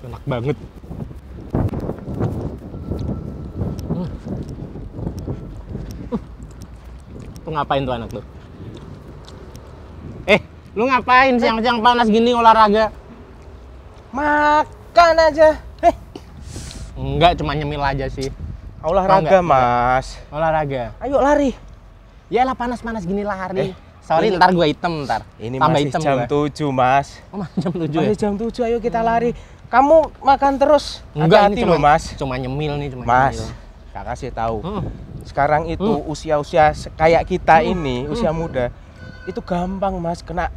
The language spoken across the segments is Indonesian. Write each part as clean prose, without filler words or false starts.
Enak banget. Tuh ngapain tuh anak tuh? Lu ngapain siang-siang panas gini olahraga? Makan aja. Enggak, cuma nyemil aja sih. Olahraga, Mas. Olahraga. Ayo lari. Yalah panas-panas gini lari. Sorry, ntar gua hitam ntar. Ini tambah masih hitam jam gua. 7, Mas. Oh, masih jam 7 ya? Masih jam 7, ayo kita lari. Kamu makan terus. Enggak, Hati-hati ini loh, Mas. Cuma nyemil nih, cuma Mas, nyemil. Kak kasih tahu. Sekarang itu usia-usia kayak kita ini, usia muda, itu gampang, Mas, kena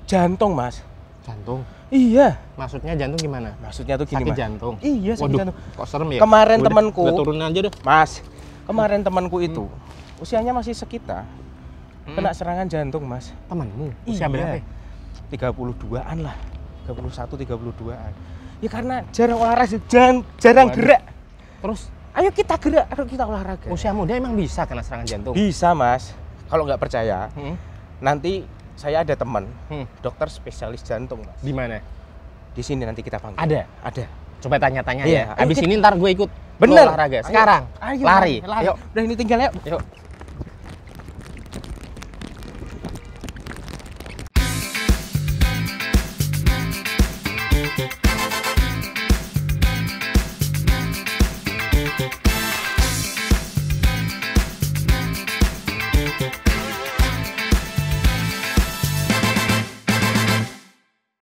jantung, Mas. Jantung? Iya. Maksudnya jantung gimana? Maksudnya tuh gini, Sakit Mas. jantung? Iya, sakit Waduh, jantung. kok serem ya? Kemarin Udah, temanku. Udah turunin aja deh. Mas, kemarin temanku itu usianya masih sekitar kena serangan jantung, Mas. Temanmu? Usia Iya. berapa? 32-an lah. 31, 32-an. Ya karena jarang olahraga, jarang gerak. Terus Ayo kita gerak, ayo kita olahraga. usia muda emang bisa kena serangan jantung? Bisa, Mas. Kalau nggak percaya, Hmm? nanti saya ada teman, Hmm. dokter spesialis jantung, Mas. Di mana? Di sini nanti kita panggil. Ada? Ada. Coba tanya-tanya Iya, ya. ayo Abis kita- ini ntar gue ikut Bener. olahraga. Ayo. Sekarang Ayo, lari. Ayo. Udah ini tinggal yuk. Yuk.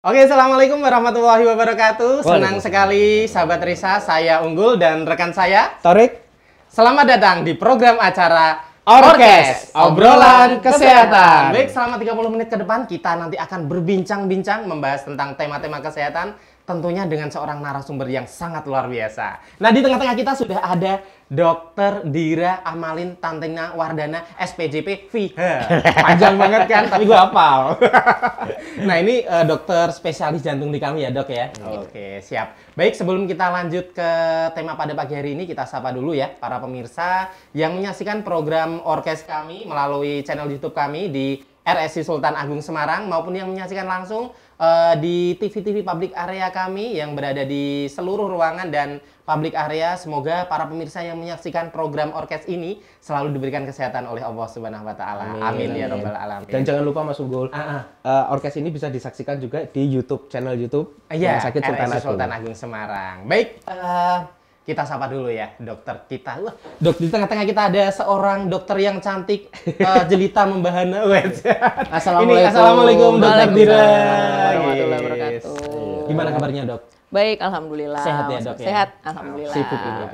Oke, assalamualaikum warahmatullahi wabarakatuh. Senang sekali sahabat Risa, saya Unggul dan rekan saya Torik. Selamat datang di program acara Orkes, Obrolan Kesehatan. Baik, selama 30 menit ke depan kita nanti akan berbincang-bincang membahas tentang tema-tema kesehatan, tentunya dengan seorang narasumber yang sangat luar biasa. Nah, di tengah-tengah kita sudah ada Dr. Dira Amalin Tantina Wardana SPJP FIH. Panjang banget kan, tapi gue hafal. Nah, ini dokter spesialis jantung di kami ya, Dok ya. Oke, siap. Baik, sebelum kita lanjut ke tema pada pagi hari ini, kita sapa dulu ya para pemirsa yang menyaksikan program Orkes kami melalui channel YouTube kami di RSI Sultan Agung Semarang maupun yang menyaksikan langsung di TV-TV public area kami yang berada di seluruh ruangan dan public area. Semoga para pemirsa yang menyaksikan program Orkes ini selalu diberikan kesehatan oleh Allah Subhanahu wa taala. Amin ya rabbal alamin. Dan jangan lupa Mas Unggul, Orkes ini bisa disaksikan juga di YouTube, channel YouTube Iya, Rumah Sakit Sultan RSI Agung. Sultan Agung Semarang. Baik, kita sapa dulu ya dokter kita. Wah, Dok, di tengah-tengah kita ada seorang dokter yang cantik, jelita membahana. Assalamualaikum. Ini assalamualaikum Dokter Dira. Warahmatullahi wabarakatuh. Gimana kabarnya, Dok? Baik, alhamdulillah. Sehat ya, Dok, ya? Sehat, alhamdulillah. Sibuk ini.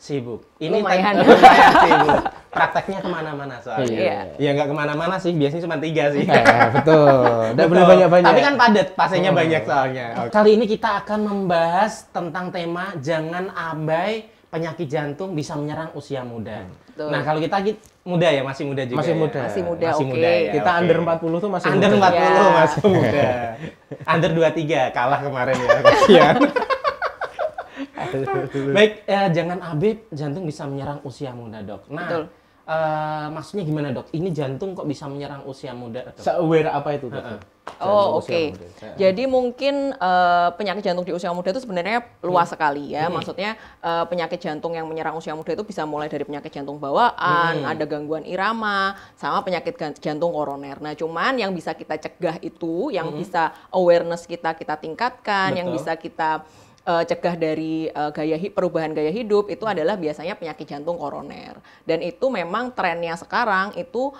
Sibuk. Lumayan. Lumayan sibuk. Prakteknya kemana-mana soalnya. Iya. Ya nggak kemana-mana sih, biasanya cuma 3 sih. Betul. Dan boleh Betul. banyak-banyak. Tapi kan padat, pasiennya banyak soalnya. Kali ini kita akan membahas tentang tema jangan abai penyakit jantung bisa menyerang usia muda. Betul. Nah, kalau kita muda ya, masih muda juga. Masih ya? muda. Masih muda, Masih oke. muda ya, Kita oke. under 40 tuh masih Under muda. 40 Ya. masih muda. Under 23 kalah kemarin ya. Kasihan. Baik, jangan abai jantung bisa menyerang usia muda, Dok. Nah, Betul. maksudnya gimana, Dok? Ini jantung kok bisa menyerang usia muda, Dok? Se-aware apa itu, Dok? Oh, Jantung oke. usia muda. Jadi mungkin penyakit jantung di usia muda itu sebenarnya luas sekali ya. Maksudnya penyakit jantung yang menyerang usia muda itu bisa mulai dari penyakit jantung bawaan, ada gangguan irama, sama penyakit jantung koroner. Nah, cuman yang bisa kita cegah itu, yang bisa awareness kita tingkatkan, yang Betul. bisa kita cegah dari perubahan gaya hidup itu adalah biasanya penyakit jantung koroner. Dan itu memang trennya sekarang itu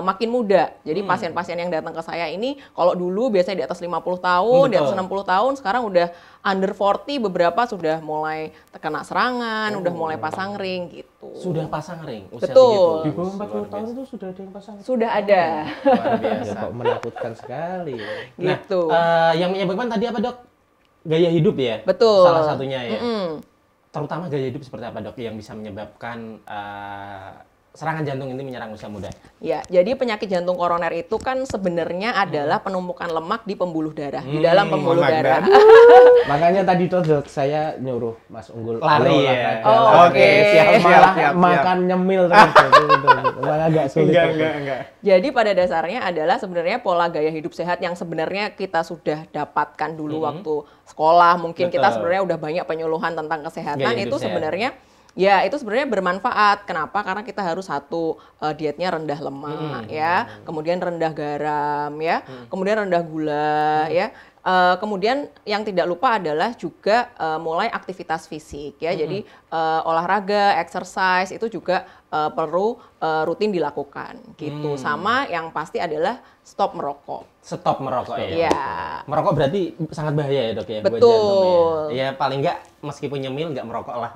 makin muda. Jadi pasien-pasien yang datang ke saya ini kalau dulu biasanya di atas 50 tahun, di atas Betul. 60 tahun, sekarang udah under 40 beberapa sudah mulai terkena serangan, udah mulai pasang ring gitu. Sudah pasang ring usia Betul. Di segitu. bawah 40 Luar tahun biasa. itu sudah ada yang pasang. Sudah ada. Luar Ya, biasa. kok menakutkan sekali. Nah, Gitu. yang menyebabkan tadi apa, Dok? Gaya hidup ya? Betul. Salah satunya ya. Mm-mm. Terutama gaya hidup seperti apa, Dok, yang bisa menyebabkan serangan jantung ini menyerang usia muda? Ya, jadi penyakit jantung koroner itu kan sebenarnya adalah penumpukan lemak di pembuluh darah, di dalam pembuluh lemak darah. Makanya tadi tuh Dok, saya nyuruh Mas Unggul Lari ya. Oh, oke. Malah makan nyemil terus. Malah agak sulit. Enggak. Jadi pada dasarnya adalah sebenarnya pola gaya hidup sehat yang sebenarnya kita sudah dapatkan dulu waktu sekolah. Mungkin kita sebenarnya udah banyak penyuluhan tentang kesehatan, Gaya hidup itu sehat. sebenarnya ya itu sebenarnya bermanfaat. Kenapa? Karena kita harus dietnya rendah lemak ya, kemudian rendah garam ya, kemudian rendah gula ya. Kemudian yang tidak lupa adalah juga mulai aktivitas fisik ya. Jadi olahraga, exercise itu juga perlu rutin dilakukan gitu. Sama yang pasti adalah stop merokok. Stop merokok ya. Iya. Merokok berarti sangat bahaya ya Dok ya buat Betul. jantung ya. Ya paling nggak meskipun nyemil nggak merokok lah.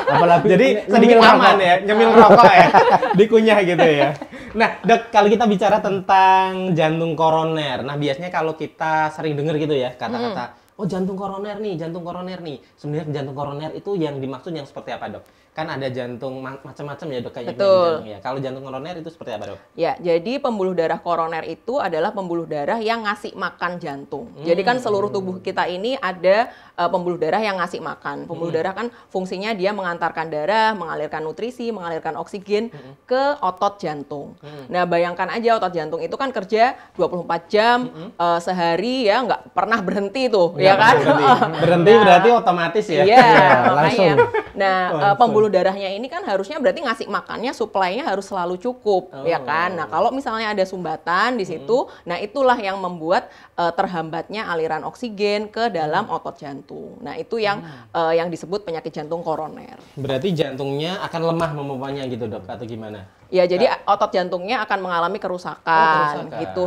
Apalagi Jadi sedikit aman ya, nyemil rokok ya, dikunyah gitu ya. Nah Dok, kalau kita bicara tentang jantung koroner, nah biasanya kalau kita sering dengar gitu ya kata-kata, oh jantung koroner nih. Sebenarnya jantung koroner itu yang dimaksud yang seperti apa Dok? Kan ada jantung macam-macam ya Dok, kayaknya Betul. jantung ya. Kalau jantung koroner itu seperti apa Dok? Ya, jadi pembuluh darah koroner itu adalah pembuluh darah yang ngasih makan jantung. Jadi kan seluruh tubuh kita ini ada pembuluh darah yang ngasih makan. Pembuluh darah kan fungsinya dia mengantarkan darah, mengalirkan nutrisi, mengalirkan oksigen ke otot jantung. Nah, bayangkan aja otot jantung itu kan kerja 24 jam sehari ya, nggak pernah berhenti tuh, ya kan? Berhenti berarti otomatis ya? Iya, makanya. langsung. Nah, pembuluh darahnya ini kan harusnya berarti ngasih makannya, suplainya harus selalu cukup, ya kan? Nah, kalau misalnya ada sumbatan di situ, nah itulah yang membuat terhambatnya aliran oksigen ke dalam otot jantung. Nah, itu yang disebut penyakit jantung koroner. Berarti jantungnya akan lemah memompanya gitu Dok, atau gimana? Ya, jadi otot jantungnya akan mengalami kerusakan, kerusakan. gitu.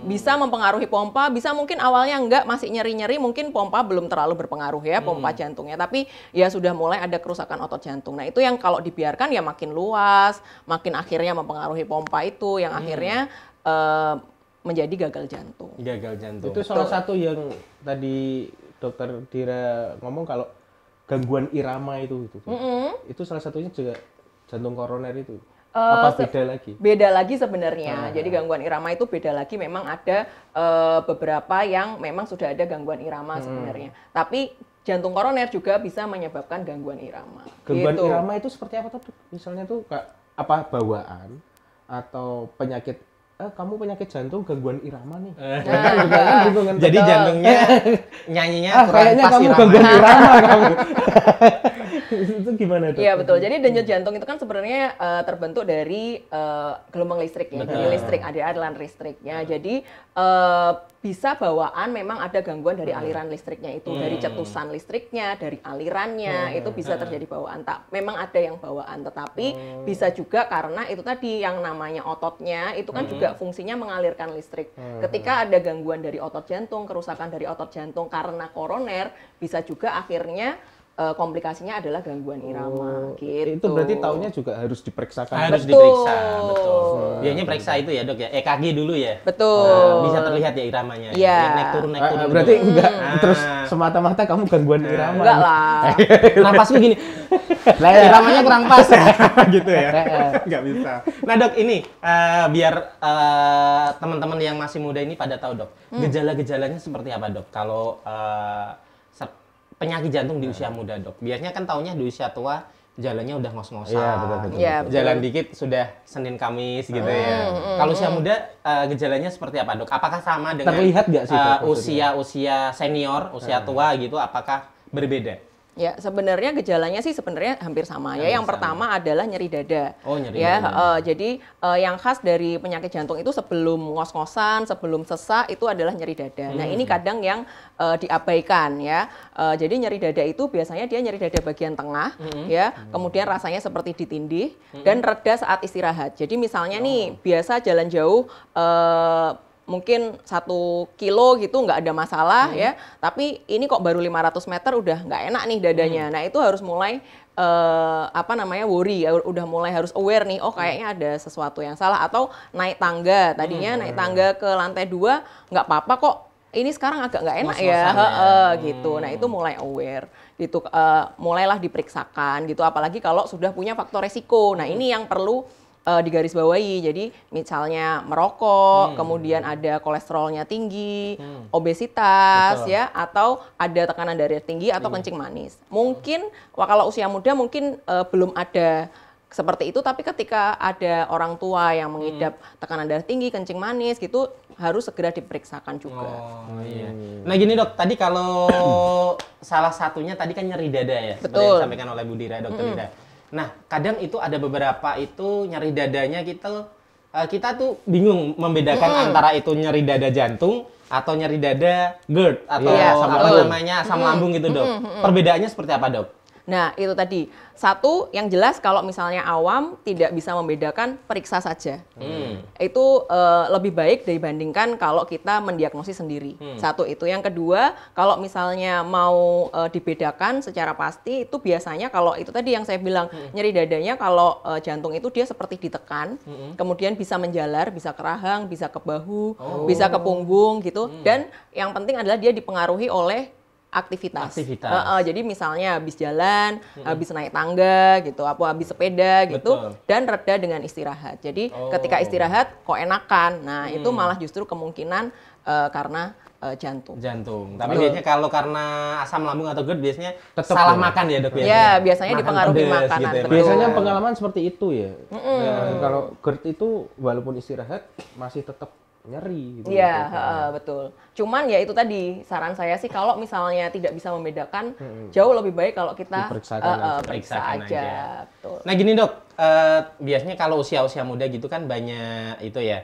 Bisa mempengaruhi pompa, bisa mungkin awalnya enggak, masih nyeri-nyeri, mungkin pompa belum terlalu berpengaruh ya, pompa jantungnya. Tapi ya sudah mulai ada kerusakan otot jantung. Nah, itu yang kalau dibiarkan ya makin luas, makin akhirnya mempengaruhi pompa itu, yang akhirnya menjadi gagal jantung. Gagal jantung. Itu salah satu yang tadi Dokter Dira ngomong kalau gangguan irama itu. Itu salah satunya juga jantung koroner itu. Apa beda lagi? Beda lagi sebenarnya. Jadi gangguan irama itu beda lagi. Memang ada beberapa yang memang sudah ada gangguan irama sebenarnya. Tapi jantung koroner juga bisa menyebabkan gangguan irama. Gangguan gitu. irama itu seperti apa tuh? Misalnya tuh apa bawaan atau penyakit? Kamu penyakit jantung gangguan irama nih. Jadi jantungnya nyanyinya kurang kayaknya pas kamu irama. gangguan irama kamu. Itu gimana Dok? Iya betul. Jadi denyut jantung itu kan sebenarnya terbentuk dari gelombang listrik ya. Dari listrik, ada aliran listriknya. Jadi bisa bawaan memang ada gangguan dari aliran listriknya itu, dari cetusan listriknya, dari alirannya itu bisa terjadi bawaan. Memang ada yang bawaan, tetapi bisa juga karena itu tadi yang namanya ototnya itu kan juga fungsinya mengalirkan listrik. Ketika ada gangguan dari otot jantung, kerusakan dari otot jantung karena koroner, bisa juga akhirnya komplikasinya adalah gangguan irama gitu. Itu berarti taunya juga harus diperiksakan. Harus Betul. diperiksa, betul. Biasanya periksa itu ya Dok ya, EKG dulu ya. Betul. Bisa terlihat ya iramanya. Iya. Yang naik turun gitu. Berarti enggak terus semata-mata kamu gangguan irama. Enggak lah. Napasku gini. Iramanya kurang pas ya. Gitu ya. Enggak bisa. Nah Dok, ini biar teman-teman yang masih muda ini pada tahu Dok, gejala-gejalanya seperti apa Dok? Kalau penyakit jantung di usia muda Dok. Biasanya kan taunya di usia tua jalannya udah ngos-ngosan. Iya, betul. Iya, betul. Jalan dikit sudah Senin Kamis gitu ya. Kalau usia muda gejalanya seperti apa Dok? Apakah sama dengan Terlihat nggak sih, Dok, usia senior, usia tua gitu? Apakah berbeda? Ya, sebenarnya gejalanya sih sebenarnya hampir sama ya. Yang pertama adalah nyeri dada. Oh, nyeri ya, dada. Jadi yang khas dari penyakit jantung itu sebelum ngos-ngosan, sebelum sesak itu adalah nyeri dada. Nah, ini kadang yang diabaikan ya. Jadi nyeri dada itu biasanya dia nyeri dada bagian tengah ya. Kemudian rasanya seperti ditindih dan reda saat istirahat. Jadi misalnya nih biasa jalan jauh mungkin 1 kilo gitu nggak ada masalah ya, tapi ini kok baru 500 meter udah nggak enak nih dadanya. Nah itu harus mulai worry, udah mulai harus aware nih, oh kayaknya ada sesuatu yang salah. Atau naik tangga, tadinya naik tangga ke lantai 2 nggak apa-apa kok, ini sekarang agak nggak enak gitu. Nah itu mulai aware gitu, mulailah diperiksakan gitu, apalagi kalau sudah punya faktor resiko. Nah ini yang perlu digarisbawahi. Jadi misalnya merokok, kemudian ada kolesterolnya tinggi, obesitas, ya, atau ada tekanan darah tinggi atau kencing manis. Mungkin kalau usia muda mungkin belum ada seperti itu, tapi ketika ada orang tua yang mengidap tekanan darah tinggi, kencing manis gitu, harus segera diperiksakan juga. Oh iya. Nah gini dok, tadi kalau salah satunya tadi kan nyeri dada ya, seperti yang disampaikan oleh Bu Dira, dokter Dira. Nah kadang itu ada beberapa itu nyeri dadanya kita tuh bingung membedakan antara itu nyeri dada jantung atau nyeri dada GERD atau apa namanya asam lambung gitu dok. Perbedaannya seperti apa dok? Nah, itu tadi. Satu, yang jelas kalau misalnya awam tidak bisa membedakan, periksa saja. Itu lebih baik dibandingkan kalau kita mendiagnosis sendiri. Satu itu. Yang kedua, kalau misalnya mau dibedakan secara pasti, itu biasanya kalau itu tadi yang saya bilang, nyeri dadanya kalau jantung itu dia seperti ditekan, kemudian bisa menjalar, bisa ke rahang, bisa ke bahu, bisa ke punggung gitu. Dan yang penting adalah dia dipengaruhi oleh aktivitas. Jadi misalnya habis jalan, habis naik tangga gitu, habis sepeda gitu, dan reda dengan istirahat. Jadi ketika istirahat kok enakan. Nah, itu malah justru kemungkinan karena jantung. Tapi biasanya kalau karena asam lambung atau GERD biasanya salah makan ya dok biasanya. Ya, biasanya dipengaruhi makanan. Gitu ya. Biasanya pengalaman seperti itu ya. Kalau GERD itu walaupun istirahat masih tetap nyeri gitu. Iya, betul. Cuman ya itu tadi saran saya sih kalau misalnya tidak bisa membedakan, jauh lebih baik kalau kita periksa aja. Betul. Nah gini dok, biasanya kalau usia-usia muda gitu kan banyak itu ya,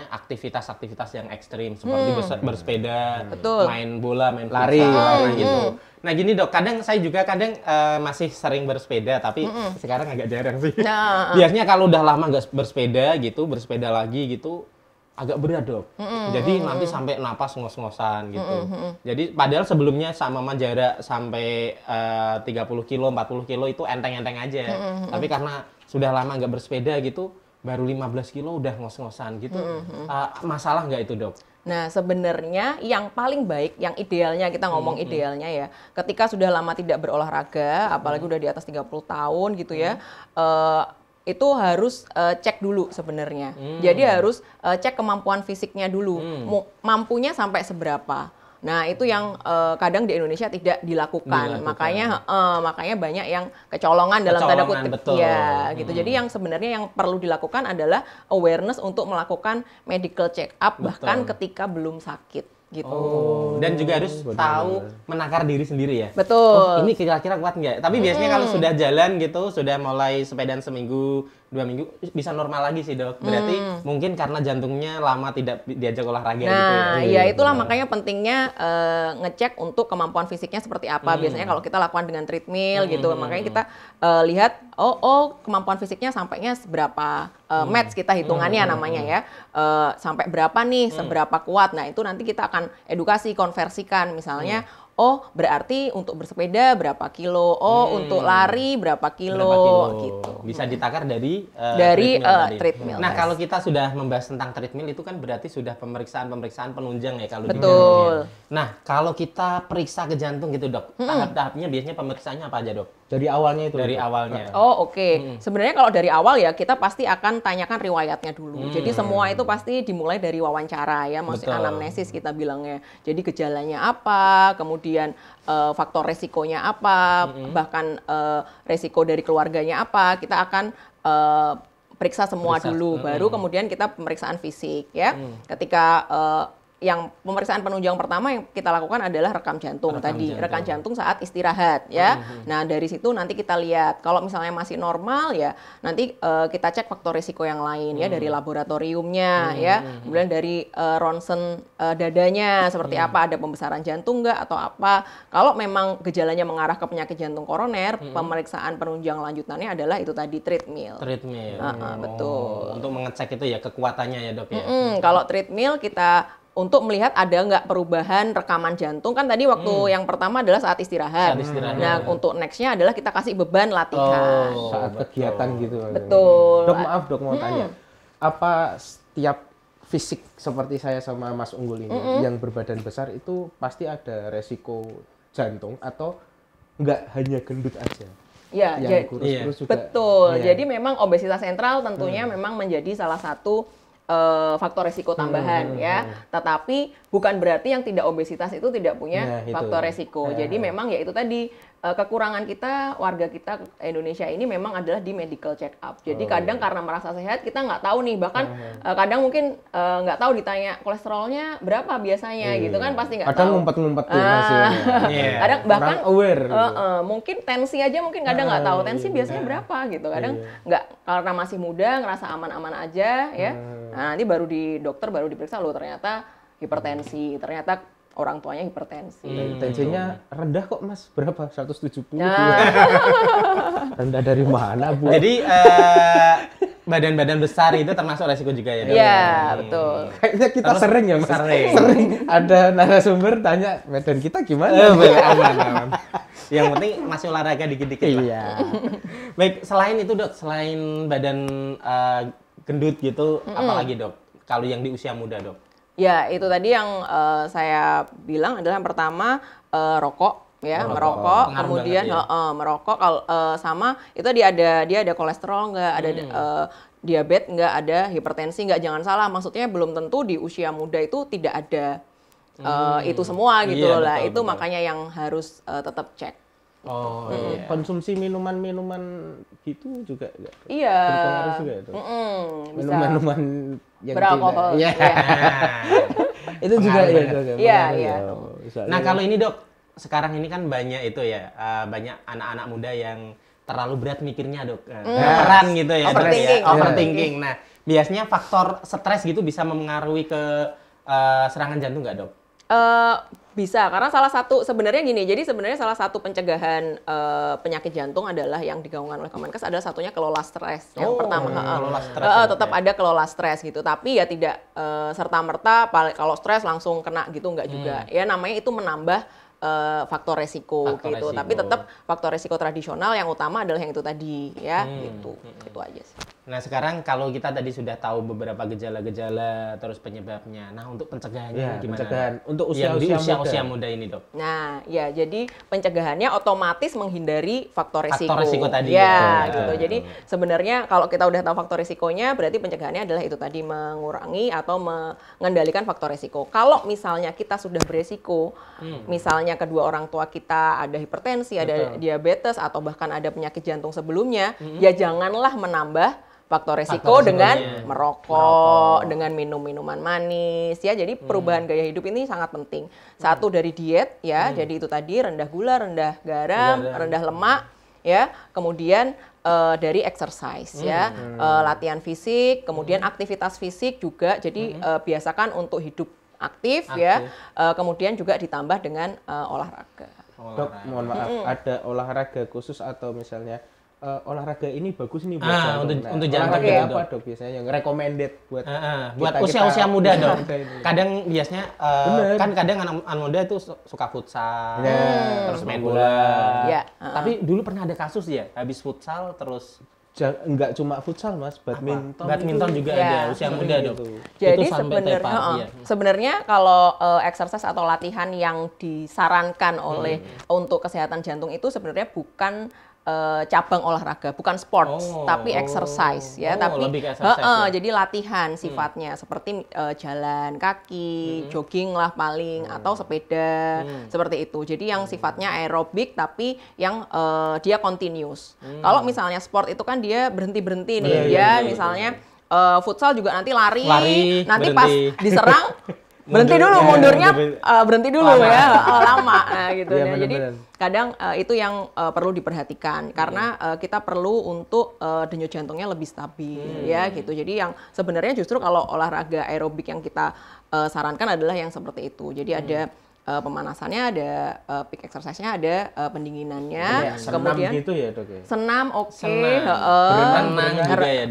aktivitas-aktivitas yang ekstrim seperti bersepeda, main bola, main lari gitu. Nah gini dok, kadang saya juga masih sering bersepeda, tapi sekarang agak jarang sih. Biasanya kalau udah lama nggak bersepeda gitu, bersepeda lagi gitu, agak berat dok. Jadi nanti sampai napas ngos-ngosan gitu. Jadi padahal sebelumnya sama jarak sampai 30 kilo, 40 kilo itu enteng-enteng aja. Tapi karena sudah lama nggak bersepeda gitu, baru 15 kilo udah ngos-ngosan gitu. Masalah nggak itu dok? Nah sebenarnya yang paling baik, yang idealnya, kita ngomong idealnya ya, ketika sudah lama tidak berolahraga, apalagi udah di atas 30 tahun gitu ya, itu harus cek dulu sebenarnya. Jadi harus cek kemampuan fisiknya dulu. Mampunya sampai seberapa. Nah, itu yang kadang di Indonesia tidak dilakukan. Makanya banyak yang kecolongan dalam tanda kutip. Ya, gitu. Jadi yang sebenarnya yang perlu dilakukan adalah awareness untuk melakukan medical check up bahkan ketika belum sakit. Gitu. Dan juga harus tahu menakar diri sendiri ya. Betul. Ini kira-kira kuat nggak? Tapi biasanya kalau sudah jalan gitu, sudah mulai sepedaan seminggu, 2 minggu, bisa normal lagi sih dok. Berarti mungkin karena jantungnya lama tidak diajak olahraga gitu ya. Nah, ya itulah makanya pentingnya ngecek untuk kemampuan fisiknya seperti apa. Biasanya kalau kita lakukan dengan treadmill gitu, makanya kita lihat, kemampuan fisiknya sampainya seberapa match kita hitungannya namanya ya. Sampai berapa nih, seberapa kuat. Nah, itu nanti kita akan edukasi, konversikan misalnya. Berarti untuk bersepeda berapa kilo? Untuk lari berapa kilo? Gitu. Bisa ditakar dari treadmill. Nah, kalau kita sudah membahas tentang treadmill itu kan berarti sudah pemeriksaan penunjang ya kalau di Nah, kalau kita periksa ke jantung gitu, Dok. Tahap-tahapnya biasanya pemeriksaannya apa aja, Dok? Dari awalnya itu. Dari awalnya. Oke. Sebenarnya kalau dari awal ya kita pasti akan tanyakan riwayatnya dulu. Jadi semua itu pasti dimulai dari wawancara ya, maksudnya anamnesis kita bilangnya. Jadi gejalanya apa, kemudian faktor resikonya apa, bahkan resiko dari keluarganya apa, kita akan periksa semua dulu, baru kemudian kita pemeriksaan fisik ya. Ketika yang pemeriksaan penunjang pertama yang kita lakukan adalah rekam jantung rekam jantung saat istirahat ya. Nah, dari situ nanti kita lihat kalau misalnya masih normal ya, nanti kita cek faktor risiko yang lain ya, dari laboratoriumnya ya, kemudian dari ronsen dadanya seperti apa, ada pembesaran jantung nggak atau apa. Kalau memang gejalanya mengarah ke penyakit jantung koroner, pemeriksaan penunjang lanjutannya adalah itu tadi treadmill. Betul. Untuk mengecek itu ya kekuatannya ya, Dok ya. Kalau treadmill kita untuk melihat ada nggak perubahan rekaman jantung, kan tadi waktu yang pertama adalah saat istirahat. Nah, untuk next-nya adalah kita kasih beban latihan. Saat kegiatan gitu. Betul. Dok, maaf dok, mau tanya. Apa setiap fisik seperti saya sama Mas Unggul ini yang berbadan besar itu pasti ada resiko jantung atau enggak hanya gendut aja. Ya, yang kurus-kurus juga. Betul. Iya. Jadi memang obesitas sentral tentunya memang menjadi salah satu faktor risiko tambahan ya. Tetapi bukan berarti yang tidak obesitas itu tidak punya faktor risiko. Jadi memang ya itu tadi kekurangan kita, warga kita Indonesia ini memang adalah di medical check up. Jadi kadang karena merasa sehat kita nggak tahu nih, bahkan kadang mungkin nggak tahu ditanya kolesterolnya berapa biasanya gitu kan pasti nggak tahu. Kadang ngumpet-ngumpet tuh hasilnya. Kadang bahkan aware. Mungkin tensi aja mungkin kadang nggak tahu tensi biasanya berapa gitu. Kadang nggak, karena masih muda ngerasa aman-aman aja ya. Nah, nanti baru di dokter baru diperiksa loh ternyata hipertensi, ternyata orang tuanya hipertensi. Tensinya rendah kok Mas, berapa? 170. Rendah dari mana Bu? Jadi badan-badan besar itu termasuk resiko juga ya? Iya, betul. Kayaknya kita Terus, sering ya Mas? Sering. Ada narasumber tanya, badan kita gimana? Aman. Yang penting masih olahraga dikit-dikit lah. Iya. Baik, selain itu Dok, selain badan gendut gitu, apalagi Dok? Kalau yang di usia muda Dok? Ya, itu tadi yang saya bilang adalah yang pertama rokok ya, merokok, kemudian merokok kalau sama itu dia ada kolesterol nggak, ada diabetes nggak, ada hipertensi nggak, jangan salah, maksudnya belum tentu di usia muda itu tidak ada itu semua gitu loh lah. Itu makanya yang harus tetap cek. Iya. Konsumsi minuman-minuman gitu juga Iya. berpengaruh juga itu. Minuman-minuman yang beralkohol. Iya. Itu juga ya. Iya. Nah, kalau ini Dok, sekarang ini kan banyak itu ya, banyak anak-anak muda yang terlalu berat mikirnya Dok. Peran gitu ya. Overthinking. Overthinking. Nah, biasanya faktor stres gitu bisa mempengaruhi ke serangan jantung nggak Dok? Bisa, karena salah satu sebenarnya gini, jadi sebenarnya salah satu pencegahan penyakit jantung adalah yang digaungkan oleh Kemenkes adalah satunya kelola stres. Yang pertama, tetap ada kelola stres gitu, tapi ya tidak serta-merta kalau stres langsung kena gitu, enggak juga. Ya namanya itu menambah faktor resiko gitu, tapi tetap faktor resiko tradisional yang utama adalah yang itu tadi ya, gitu. Itu aja sih. Nah, sekarang kalau kita tadi sudah tahu beberapa gejala-gejala terus penyebabnya. Nah, untuk pencegahannya gimana? Pencegahan untuk usia muda ini, Dok. Nah, ya jadi pencegahannya otomatis menghindari faktor resiko. Faktor resiko tadi. Ya, gitu. Jadi sebenarnya kalau kita udah tahu faktor resikonya, berarti pencegahannya adalah itu tadi, mengurangi atau mengendalikan faktor resiko. Kalau misalnya kita sudah beresiko, misalnya kedua orang tua kita ada hipertensi, ada diabetes, atau bahkan ada penyakit jantung sebelumnya, ya janganlah menambah faktor resiko dengan merokok, dengan minum minuman manis ya. Jadi perubahan gaya hidup ini sangat penting. Satu dari diet ya, jadi itu tadi rendah gula, rendah garam, rendah lemak ya. Kemudian dari exercise ya, latihan fisik, kemudian aktivitas fisik juga. Jadi biasakan untuk hidup aktif. Ya. Kemudian juga ditambah dengan olahraga. Dok, mohon maaf, ada olahraga khusus atau misalnya olahraga ini bagus nih buat jantung. Untuk jantung olahraga gitu, apa Dok biasanya yang recommended buat buat usia-usia muda Dok. Kadang biasanya kan kadang anak muda itu suka futsal, terus main bola. Tapi dulu pernah ada kasus ya, habis futsal terus enggak cuma futsal Mas, badminton juga ada usia muda Dok. Jadi sebenarnya kalau exercise atau latihan yang disarankan oleh untuk kesehatan jantung itu sebenarnya bukan cabang olahraga, bukan sports, tapi exercise ya. Tapi jadi latihan sifatnya seperti jalan kaki, jogging lah paling, atau sepeda seperti itu. Jadi yang sifatnya aerobik tapi yang dia continuous. Kalau misalnya sport itu kan dia berhenti nih, misalnya futsal juga nanti lari nanti pas diserang berhenti dulu, mundurnya berhenti dulu lama. Ya, lama. Nah, gitu. Ya, jadi kadang itu yang perlu diperhatikan karena kita perlu untuk denyut jantungnya lebih stabil ya gitu. Jadi yang sebenarnya justru kalau olahraga aerobik yang kita sarankan adalah yang seperti itu. Jadi ada pemanasannya, ada peak exercise-nya, ada pendinginannya, kemudian gitu ya Dok ya? Senam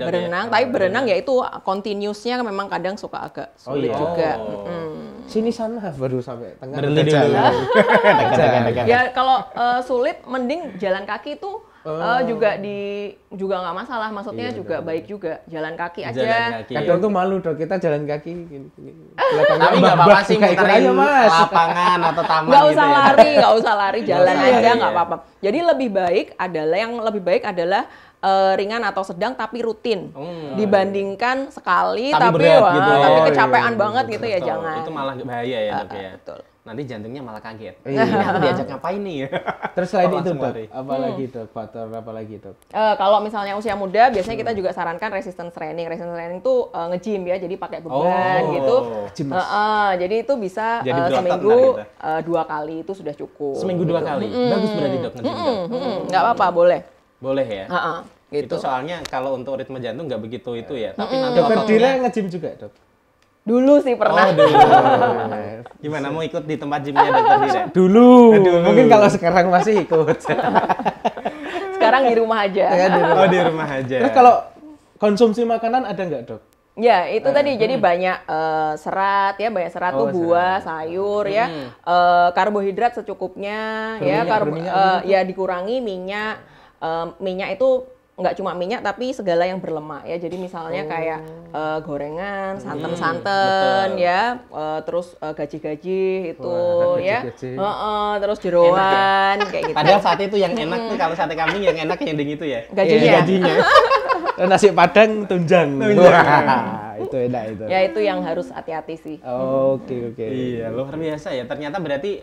berenang, tapi berenang ya itu continuousnya memang kadang suka agak sulit juga. Sini sana baru sampai tengah. Berhenti dulu. Ya kalau sulit mending jalan kaki itu juga nggak masalah, maksudnya juga baik juga, jalan kaki aja. Jalan kaki. Kadang tuh malu dok, kita jalan kaki gini. Tapi nggak apa-apa sih muterin ayo mas. lapangan atau taman Nggak gitu usah ya. lari, nggak usah lari, jalan usah aja lari, nggak ya. apa-apa. Jadi yang lebih baik adalah ringan atau sedang tapi rutin dibandingkan sekali Tapi tapi berat gitu ya. tapi Oh, kecapean iya, banget gitu ya Betul, jangan. itu malah bahaya ya dok ya. Betul. Nanti jantungnya malah kaget. Iya. Ini aku diajak ngapain nih? Terus selain Oh, itu langsung dok, lari. apalagi dok, faktor apalagi dok? Kalau misalnya usia muda, biasanya kita juga sarankan resistance training. Resistance training itu nge-gym ya, jadi pakai beban gitu. Gym, Jadi itu bisa Jadi berotot seminggu ntar 2 kali itu sudah cukup. Seminggu 2 kali. Bagus berarti dok nge-gym, Dok. Nggak apa-apa, boleh. Boleh ya. Gitu. Itu soalnya kalau untuk ritme jantung nggak begitu itu ya. Tapi nanti Dokter ototnya- Dira nge-gym juga dok? Dulu sih pernah. Oh, dulu. Gimana mau ikut di tempat gymnya dokter Dira? Dulu. Mungkin kalau sekarang masih ikut. Sekarang di rumah aja. Oh di rumah aja. Terus kalau konsumsi makanan ada nggak dok? Ya, itu tadi jadi banyak serat ya, banyak serat tuh buah, sayur ya. Karbohidrat secukupnya ya, ya dikurangi minyak. Minyak itu nggak cuma minyak tapi segala yang berlemak ya. Jadi misalnya kayak gorengan, santan-santan ya, terus gaji-gaji itu ya. Terus jeroan kayak gitu. Padahal saat itu yang enak tuh kalau sate kambing yang enak yang itu ya. Gajinya. Nasi padang tunjang. Wah, itu enak itu. Ya itu yang harus hati-hati sih. Oke. Iya, luar biasa ya. Ternyata berarti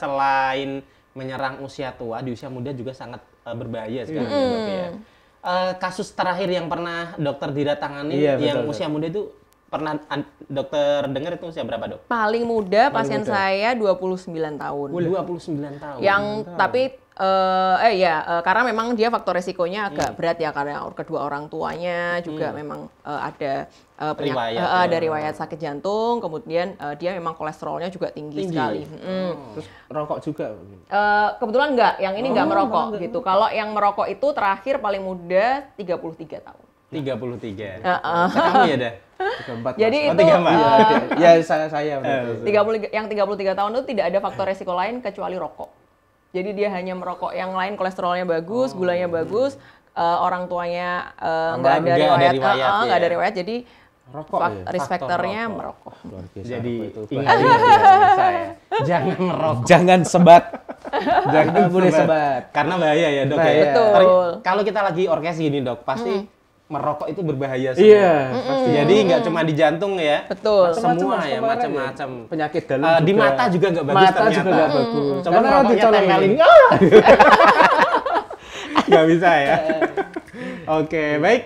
selain menyerang usia tua, di usia muda juga sangat berbahaya sekarang ya, Dok, ya. Kasus terakhir yang pernah dokter Dira tangani yang usia muda itu pernah dokter dengar itu usia berapa, Dok? Paling muda pasien saya 29 tahun. 29 tahun. Yang tapi karena memang dia faktor resikonya agak berat ya, karena kedua orang tuanya juga memang ada ada riwayat sakit jantung, kemudian dia memang kolesterolnya juga tinggi sekali. Terus rokok juga? Kebetulan enggak, yang ini enggak merokok gitu. Kalau yang merokok itu terakhir paling muda 33 tahun. 33. Kamu ya dah? 34. Jadi Oh, itu 34. Ya saya betul. 33 tahun itu tidak ada faktor resiko lain kecuali rokok. Jadi dia hanya merokok, yang lain kolesterolnya bagus, gulanya bagus, orang tuanya nggak ada riwayat, jadi Rokok risk factornya merokok. Jadi ingat ya. Jangan merokok. Jangan sebat. Jangan boleh sebat. Karena bahaya ya, Dok. Bahaya. Ya. Betul. Kalau kita lagi orkes gini, Dok, pasti merokok itu berbahaya semua. Iya. Jadi nggak cuma di jantung ya. Betul. Semua ya, macam-macam. Penyakit dalam Di juga. mata juga nggak bagus Mata ternyata. juga nggak bagus. Coba Karena rokoknya dicolongin. tempelin. Nggak bisa ya. Oke, baik.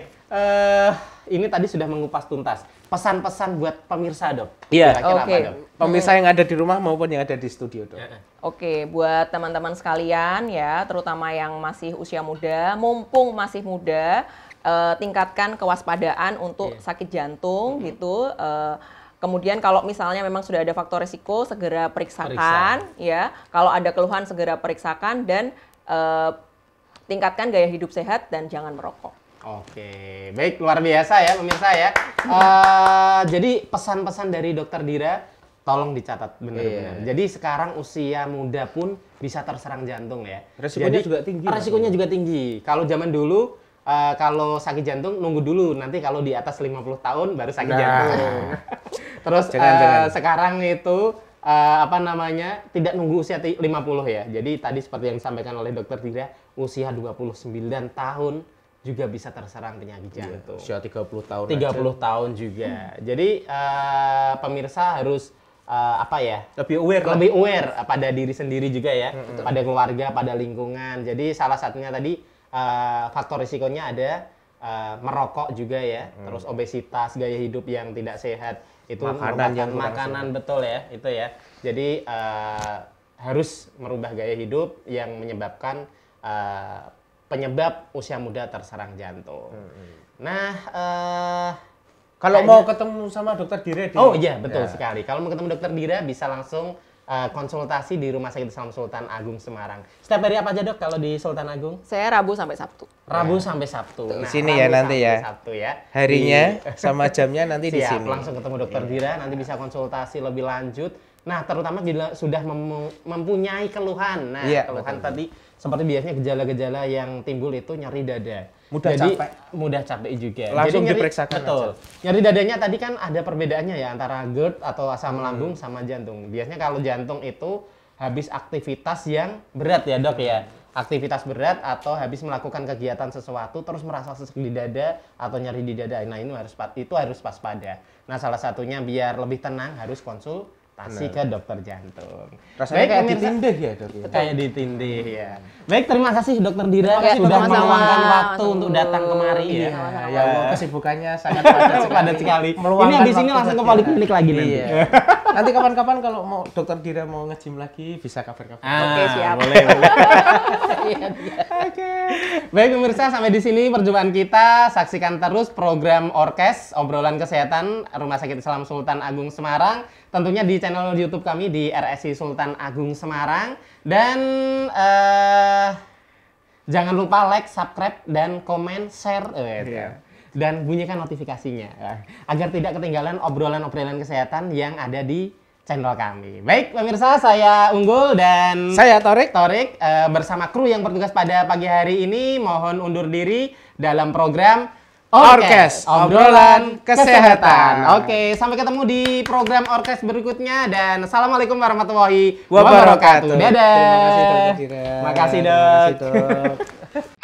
Ini tadi sudah mengupas tuntas. Pesan-pesan buat pemirsa, Dok. Iya. Kira-kira Oke. apa, Dok? Pemirsa yang ada di rumah maupun yang ada di studio dok. Oke, buat teman-teman sekalian ya, terutama yang masih usia muda, mumpung masih muda, tingkatkan kewaspadaan untuk sakit jantung gitu. Kemudian kalau misalnya memang sudah ada faktor risiko, segera periksakan ya. Kalau ada keluhan segera periksakan dan tingkatkan gaya hidup sehat dan jangan merokok. Oke, baik, luar biasa ya pemirsa ya. Jadi pesan-pesan dari Dokter Dira tolong dicatat benar-benar. Jadi sekarang usia muda pun bisa terserang jantung ya. Resikonya Jadi, juga tinggi. Resikonya juga tinggi. Kalau zaman dulu kalau sakit jantung nunggu dulu, nanti kalau di atas 50 tahun baru sakit jantung. Terus Jangan. sekarang itu tidak nunggu usia 50 ya. Jadi tadi seperti yang disampaikan oleh Dokter Dira, usia 29 tahun juga bisa terserang penyakit jantung. Usia 30 tahun 30 tahun juga. Jadi pemirsa harus lebih aware pada diri sendiri juga ya, pada keluarga, pada lingkungan. Jadi salah satunya tadi faktor risikonya ada merokok juga ya, terus obesitas, gaya hidup yang tidak sehat, itu makanan betul ya, itu ya. Jadi harus merubah gaya hidup yang menyebabkan penyebab usia muda terserang jantung. Nah, kalau mau ketemu sama Dokter Dira oh iya, betul sekali. Kalau mau ketemu Dokter Dira bisa langsung konsultasi di Rumah Sakit Islam Sultan Agung Semarang. Setiap hari apa aja, Dok, kalau di Sultan Agung? Saya Rabu sampai Sabtu. Rabu sampai Sabtu. Di sini ya nanti ya. Sabtu ya. Harinya sama jamnya nanti di sini. Langsung ketemu Dokter Dira, nanti bisa konsultasi lebih lanjut Nah, terutama bila sudah mempunyai keluhan. Nah, Iya, keluhan betul. tadi seperti biasanya gejala-gejala yang timbul itu nyeri dada. Mudah Jadi, capek. mudah capek juga. Langsung Jadi diperiksakan betul. Nyeri dadanya tadi kan ada perbedaannya ya antara GERD atau asam lambung sama jantung. Biasanya kalau jantung itu habis aktivitas yang berat ya, Dok ya. Aktivitas berat atau habis melakukan kegiatan sesuatu terus merasa sesek di dada atau nyeri di dada. Nah, ini harus waspada. Nah, salah satunya biar lebih tenang harus konsultasi ke dokter jantung. Rasanya kayak pemirsa. ditindih ya, Dok. Ya? Kayak ditindih ya. Baik, terima kasih Dokter Dira Ya, sudah sama-sama. meluangkan waktu untuk datang kemari ya. Ya, Allah, kesibukannya sangat padat sekali. Padat sekali. Meluangkan Ini habis ini waktu langsung ke saja. poliklinik lagi nanti. Iya. Nanti kapan-kapan kalau mau Dokter Dira mau nge-gym lagi bisa kabar-kabar. Oke, siap. Boleh, boleh. Iya, Oke. Baik pemirsa, sampai di sini perjumpaan kita. Saksikan terus program Orkes, obrolan kesehatan Rumah Sakit Islam Sultan Agung Semarang. Tentunya di channel YouTube kami di RSI Sultan Agung Semarang. Dan jangan lupa like, subscribe, dan komen, share. Dan bunyikan notifikasinya. Agar tidak ketinggalan obrolan-obrolan kesehatan yang ada di channel kami. Baik pemirsa, saya Unggul dan Saya Torik. bersama kru yang bertugas pada pagi hari ini mohon undur diri dalam program Orkes, obrolan kesehatan. Oke, sampai ketemu di program Orkes berikutnya dan assalamualaikum warahmatullahi Wabarakatuh. wabarakatuh. Dadah. Terima kasih Dokter Dira. Makasih, Dok. Terima kasih, Dok.